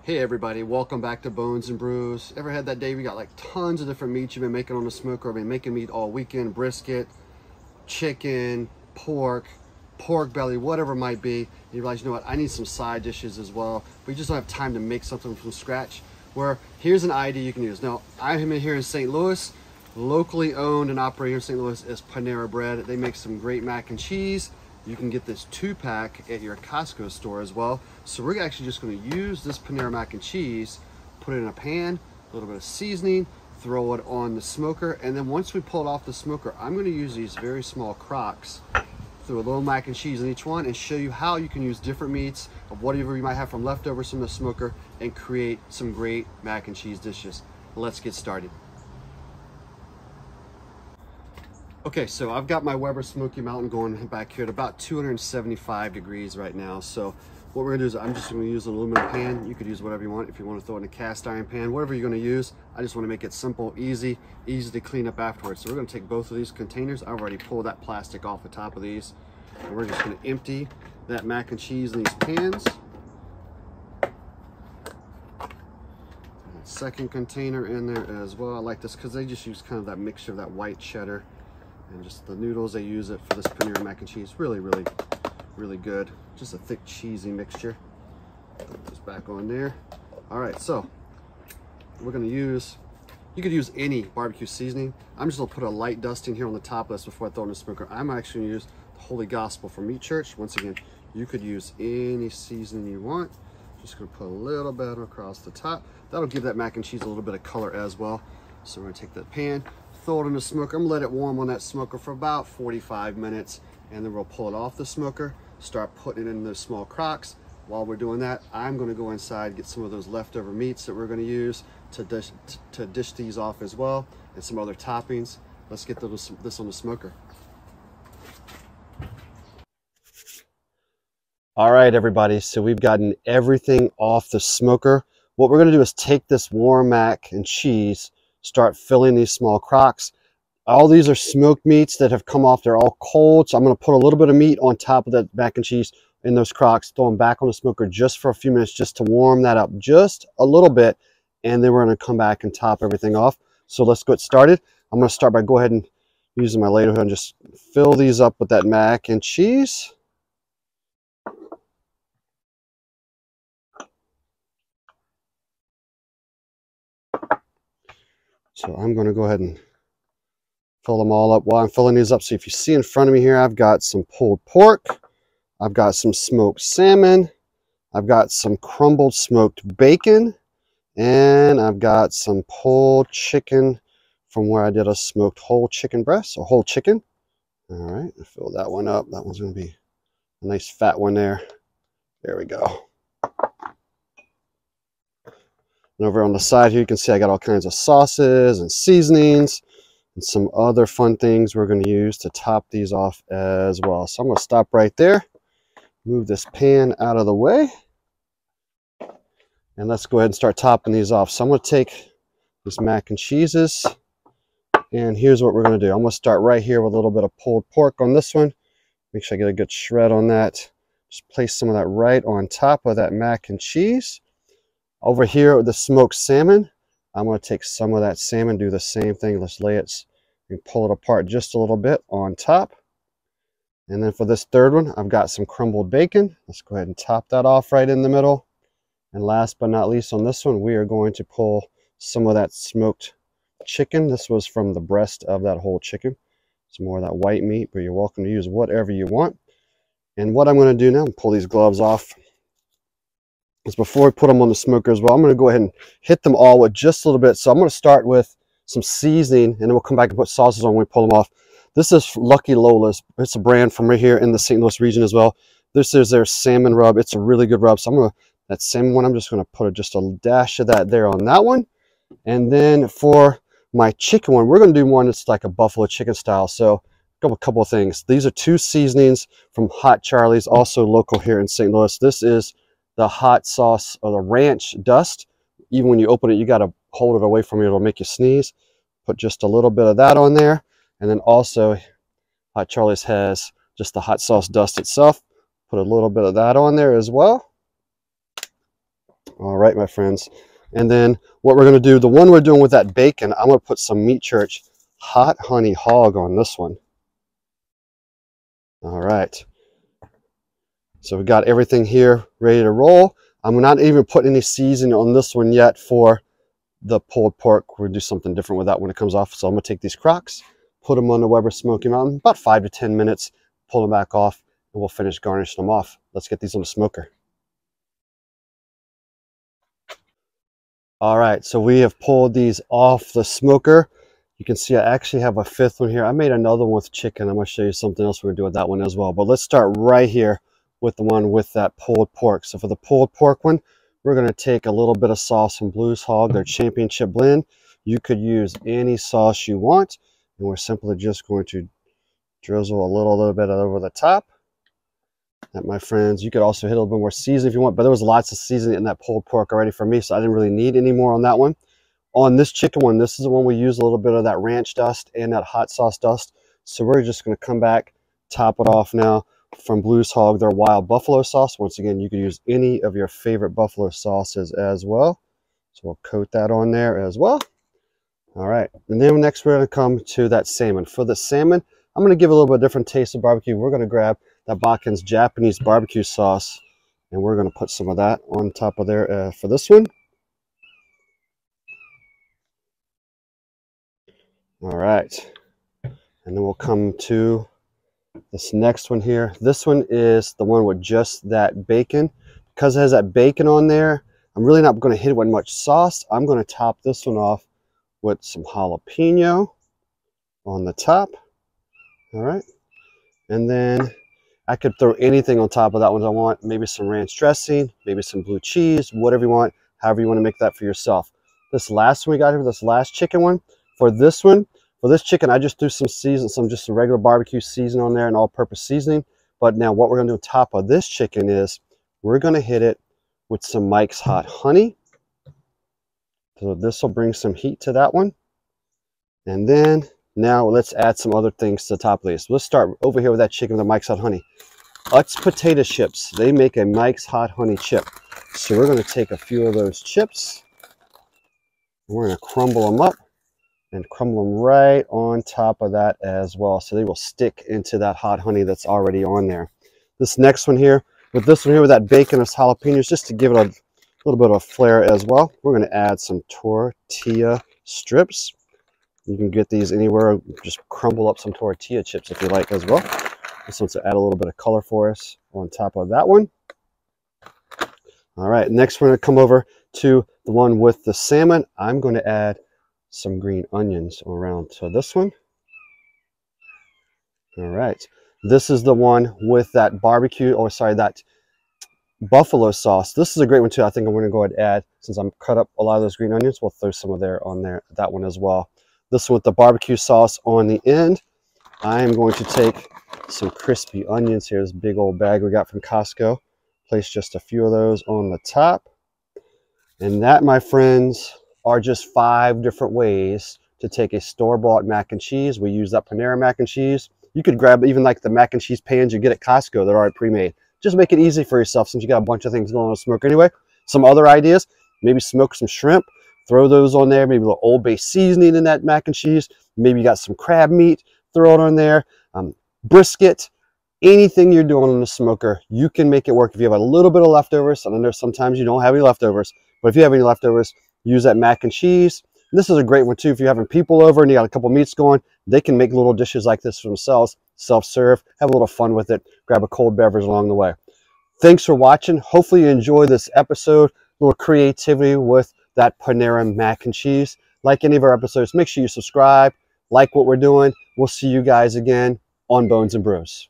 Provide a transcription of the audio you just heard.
Hey everybody, welcome back to Bones and Brews. Ever had that day we got like tons of different meats you've been making on the smoker, or been making meat all weekend, brisket, chicken, pork, pork belly, whatever it might be. You realize, you know what, I need some side dishes as well, but you just don't have time to make something from scratch. Where here's an idea you can use. Now, I'm here in St. Louis. Locally owned and operated in St. Louis is Panera Bread. They make some great mac and cheese. You can get this 2-pack at your Costco store as well. So we're actually just going to use this Panera mac and cheese, put it in a pan, a little bit of seasoning, throw it on the smoker, and then once we pull it off the smoker, I'm going to use these very small crocks, throw a little mac and cheese in each one, and show you how you can use different meats of whatever you might have from leftovers from the smoker and create some great mac and cheese dishes. Let's get started. Okay, so I've got my Weber Smoky Mountain going back here at about 275 degrees right now. So what we're gonna do is I'm just gonna use an aluminum pan. You could use whatever you want. If you want to throw it in a cast iron pan, whatever you're gonna use. I just wanna make it simple, easy to clean up afterwards. So we're gonna take both of these containers. I've already pulled that plastic off the top of these. And we're just gonna empty that mac and cheese in these pans. Second container in there as well. I like this because they just use kind of that mixture of that white cheddar and just the noodles. They use it for this Panera mac and cheese. Really good. Just a thick cheesy mixture. Put this back on there. All right, so we're gonna use, you could use any barbecue seasoning. I'm just gonna put a light dusting here on the top of this before I throw it in the smoker. I'm actually gonna use the Holy Gospel from Meat Church. Once again, you could use any seasoning you want. Just gonna put a little bit across the top. That'll give that mac and cheese a little bit of color as well. So we're gonna take that pan, throw it in the smoker. I'm gonna let it warm on that smoker for about 45 minutes, and then we'll pull it off the smoker, start putting it in those small crocks. While we're doing that, I'm gonna go inside, get some of those leftover meats that we're gonna use to dish these off as well, and some other toppings. Let's get this on the smoker. All right, everybody, so we've gotten everything off the smoker. What we're gonna do is take this warm mac and cheese, start filling these small crocks. All these are smoked meats that have come off. They're all cold, so I'm going to put a little bit of meat on top of that mac and cheese in those crocks, throw them back on the smoker just for a few minutes just to warm that up just a little bit, and then we're going to come back and top everything off. So let's get started. I'm going to start by go ahead and using my ladle here and just fill these up with that mac and cheese. So I'm going to go ahead and fill them all up while I'm filling these up. So if you see in front of me here, I've got some pulled pork, I've got some smoked salmon, I've got some crumbled smoked bacon, and I've got some pulled chicken from where I did a smoked whole chicken breast, or whole chicken. All right, I fill that one up. That one's going to be a nice fat one there. There we go. And over on the side here, you can see I got all kinds of sauces and seasonings and some other fun things we're going to use to top these off as well. So I'm going to stop right there, move this pan out of the way, and let's go ahead and start topping these off. So I'm going to take these mac and cheeses, and here's what we're going to do. I'm going to start right here with a little bit of pulled pork on this one. Make sure I get a good shred on that. Just place some of that right on top of that mac and cheese. Over here with the smoked salmon, I'm going to take some of that salmon, do the same thing. Let's lay it and pull it apart just a little bit on top. And then for this third one, I've got some crumbled bacon. Let's go ahead and top that off right in the middle. And last but not least on this one, we are going to pull some of that smoked chicken. This was from the breast of that whole chicken. Some more of that white meat, but you're welcome to use whatever you want. And what I'm going to do now, pull these gloves off, is before we put them on the smoker as well, I'm going to go ahead and hit them all with just a little bit. So I'm going to start with some seasoning, and then we'll come back and put sauces on when we pull them off. This is Lucky Lola's. It's a brand from right here in the St. Louis region as well. This is their salmon rub. It's a really good rub. So I'm going to, that salmon one, I'm just going to put just a dash of that there on that one. And then for my chicken one, we're going to do one that's like a buffalo chicken style. So a couple of things. These are 2 seasonings from Hot Charlie's, also local here in St. Louis. This is the hot sauce, or the ranch dust. Even when you open it, you got to hold it away from you. It'll make you sneeze. Put just a little bit of that on there. And then also Hot Charlie's has just the hot sauce dust itself. Put a little bit of that on there as well. All right, my friends. And then what we're going to do, the one we're doing with that bacon, I'm going to put some Meat Church hot honey hog on this one. All right. So we got everything here ready to roll. I'm not even putting any seasoning on this one yet for the pulled pork. We'll do something different with that when it comes off. So I'm going to take these crocks, put them on the Weber Smoky Mountain, about 5 to 10 minutes, pull them back off, and we'll finish garnishing them off. Let's get these on the smoker. All right, so we have pulled these off the smoker. You can see I actually have a fifth one here. I made another one with chicken. I'm going to show you something else we're going to do with that one as well. But let's start right here with the one with that pulled pork. So for the pulled pork one, we're going to take a little bit of sauce from Blues Hog, their championship blend. You could use any sauce you want. And we're simply just going to drizzle a little bit over the top. That, my friends, you could also hit a little bit more seasoning if you want, but there was lots of seasoning in that pulled pork already for me, so I didn't really need any more on that one. On this chicken one, this is the one we use a little bit of that ranch dust and that hot sauce dust. So we're just going to come back, top it off now from Blues Hog, their wild buffalo sauce. Once again, you could use any of your favorite buffalo sauces as well. So we'll coat that on there as well. All right, and then next we're going to come to that salmon. For the salmon, I'm going to give a little bit different taste of barbecue. We're going to grab that Bakken's Japanese barbecue sauce, and we're going to put some of that on top of there for this one. All right, and then we'll come to this next one here. This one is the one with just that bacon. Because it has that bacon on there, I'm really not going to hit it with much sauce. I'm going to top this one off with some jalapeno on the top. All right, and then I could throw anything on top of that one I want. Maybe some ranch dressing, maybe some blue cheese, whatever you want, however you want to make that for yourself. This last one we got here, this last chicken one, for this one, for this chicken, I just threw some season, just a regular barbecue seasoning on there and all-purpose seasoning. But now what we're going to do on top of this chicken is we're going to hit it with some Mike's Hot Honey. So this will bring some heat to that one. And then now let's add some other things to the top of this. Let's start over here with that chicken with the Mike's Hot Honey. Utz potato chips. They make a Mike's Hot Honey chip. So we're going to take a few of those chips. And we're going to crumble them up and crumble them right on top of that as well. So they will stick into that hot honey that's already on there. This next one here, with this one here with that bacon and jalapenos, just to give it a little bit of a flair as well, we're going to add some tortilla strips. You can get these anywhere. Just crumble up some tortilla chips if you like as well. This one's to add a little bit of color for us on top of that one. All right, next we're going to come over to the one with the salmon. I'm going to add some green onions around to this one. All right, this is the one with that barbecue, or sorry, that buffalo sauce. This is a great one too. I think I'm going to go ahead and add, since I'm cut up a lot of those green onions, we'll throw some of there on there, that one as well. This one with the barbecue sauce on the end. I am going to take some crispy onions here, this big old bag we got from Costco. Place just a few of those on the top. And that, my friends, are just 5 different ways to take a store-bought mac and cheese. We use that Panera mac and cheese. You could grab even like the mac and cheese pans you get at Costco. They're already pre-made. Just make it easy for yourself since you got a bunch of things going on with smoke anyway. Some other ideas, maybe smoke some shrimp, throw those on there, maybe a little Old Bay seasoning in that mac and cheese. Maybe you got some crab meat, throw it on there. Brisket, anything you're doing on the smoker, you can make it work if you have a little bit of leftovers. And I know sometimes you don't have any leftovers, but if you have any leftovers, use that mac and cheese. And this is a great one too. If you're having people over and you got a couple meats going, they can make little dishes like this for themselves, self-serve, have a little fun with it, grab a cold beverage along the way. Thanks for watching. Hopefully you enjoyed this episode, a little creativity with that Panera mac and cheese. Like any of our episodes, make sure you subscribe, like what we're doing. We'll see you guys again on Bones and Brews.